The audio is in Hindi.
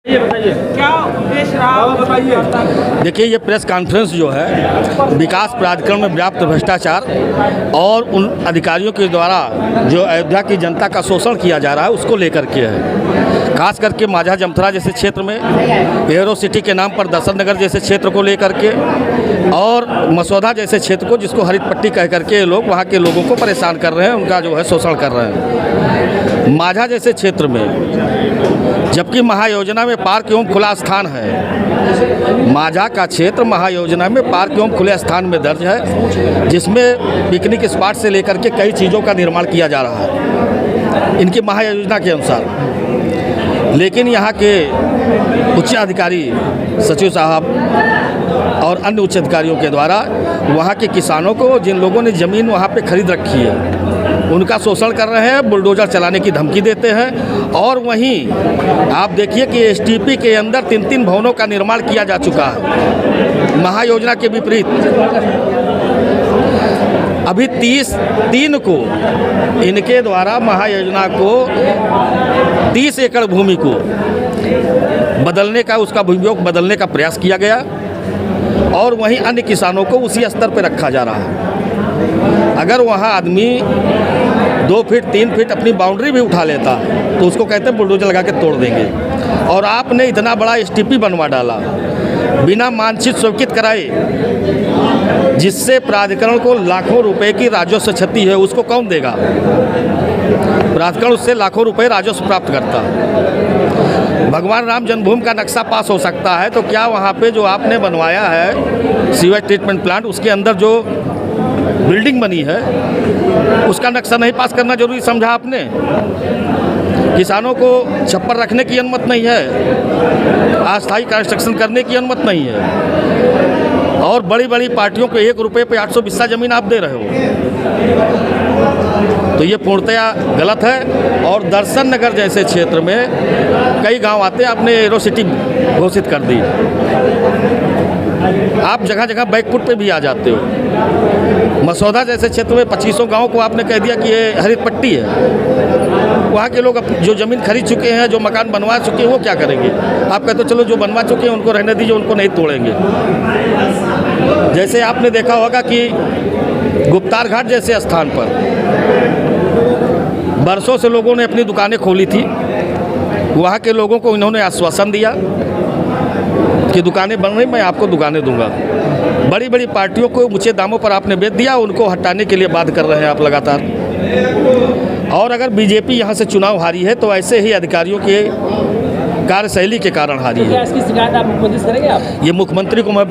ये बताइए क्या उद्देश्य रहा, बताइए। देखिए, ये प्रेस कॉन्फ्रेंस जो है विकास प्राधिकरण में व्याप्त भ्रष्टाचार और उन अधिकारियों के द्वारा जो अयोध्या की जनता का शोषण किया जा रहा है उसको लेकर के है। खास करके माझा जमथरा जैसे क्षेत्र में, एरो सिटी के नाम पर दशरथ नगर जैसे क्षेत्र को लेकर के और मसौदा जैसे क्षेत्र को, जिसको हरित पट्टी कह करके ये लोग वहाँ के लोगों को परेशान कर रहे हैं, उनका जो है शोषण कर रहे हैं। माझा जैसे क्षेत्र में, जबकि महायोजना में पार्क एवं खुला स्थान है, माझा का क्षेत्र महायोजना में पार्क एवं खुले स्थान में दर्ज है, जिसमें पिकनिक स्पॉट से लेकर के कई चीज़ों का निर्माण किया जा रहा है इनकी महायोजना के अनुसार। लेकिन यहाँ के उच्च अधिकारी, सचिव साहब और अन्य उच्च अधिकारियों के द्वारा वहाँ के किसानों को, जिन लोगों ने ज़मीन वहाँ पे खरीद रखी है, उनका शोषण कर रहे हैं, बुलडोजर चलाने की धमकी देते हैं। और वहीं आप देखिए कि एसटीपी के अंदर 3-3 भवनों का निर्माण किया जा चुका है महायोजना के विपरीत। अभी 3 को इनके द्वारा महायोजना को 30 एकड़ भूमि को बदलने का, उसका भूमियोग बदलने का प्रयास किया गया और वहीं अन्य किसानों को उसी स्तर पर रखा जा रहा है। अगर वहाँ आदमी 2 फीट 3 फीट अपनी बाउंड्री भी उठा लेता तो उसको कहते हैं बुलडोजर लगा के तोड़ देंगे। और आपने इतना बड़ा एसटीपी बनवा डाला बिना मानचित्र स्वीकृत कराए, जिससे प्राधिकरण को लाखों रुपए की राजस्व क्षति है, उसको कौन देगा? प्राधिकरण उससे लाखों रुपए राजस्व प्राप्त करता। भगवान राम जन्मभूमि का नक्शा पास हो सकता है, तो क्या वहाँ पे जो आपने बनवाया है सीवेज ट्रीटमेंट प्लांट, उसके अंदर जो बिल्डिंग बनी है उसका नक्शा नहीं पास करना जरूरी समझा आपने? किसानों को छप्पर रखने की अनुमति नहीं है, अस्थायी कंस्ट्रक्शन करने की अनुमति नहीं है, और बड़ी बड़ी पार्टियों को 1 रुपये पे 800 बिस्सा ज़मीन आप दे रहे हो, तो ये पूर्णतया गलत है। और दर्शन नगर जैसे क्षेत्र में कई गांव आते हैं, आपने एरो सिटी घोषित कर दी, आप जगह जगह बैकफुट पे भी आ जाते हो। मसौदा जैसे क्षेत्र में 2500 गाँव को आपने कह दिया कि ये हरित पट्टी है। वहाँ के लोग जो ज़मीन खरीद चुके हैं, जो मकान बनवा चुके हैं, वो क्या करेंगे? आप कहते हो चलो जो बनवा चुके हैं उनको रहने दीजिए, उनको नहीं तोड़ेंगे। जैसे आपने देखा होगा कि गुप्तार घाट जैसे स्थान पर बरसों से लोगों ने अपनी दुकानें खोली थी। वहाँ के लोगों को इन्होंने आश्वासन दिया कि दुकानें बन रही, मैं आपको दुकानें दूंगा। बड़ी बड़ी पार्टियों को ऊंचे दामों पर आपने बेच दिया, उनको हटाने के लिए बात कर रहे हैं आप लगातार। और अगर बीजेपी यहाँ से चुनाव हारी है तो ऐसे ही अधिकारियों के कार्यशैली के कारण हारी है। इसकी शिकायत आप मुख्यमंत्री से करेंगे? आप ये मुख्यमंत्री को मैं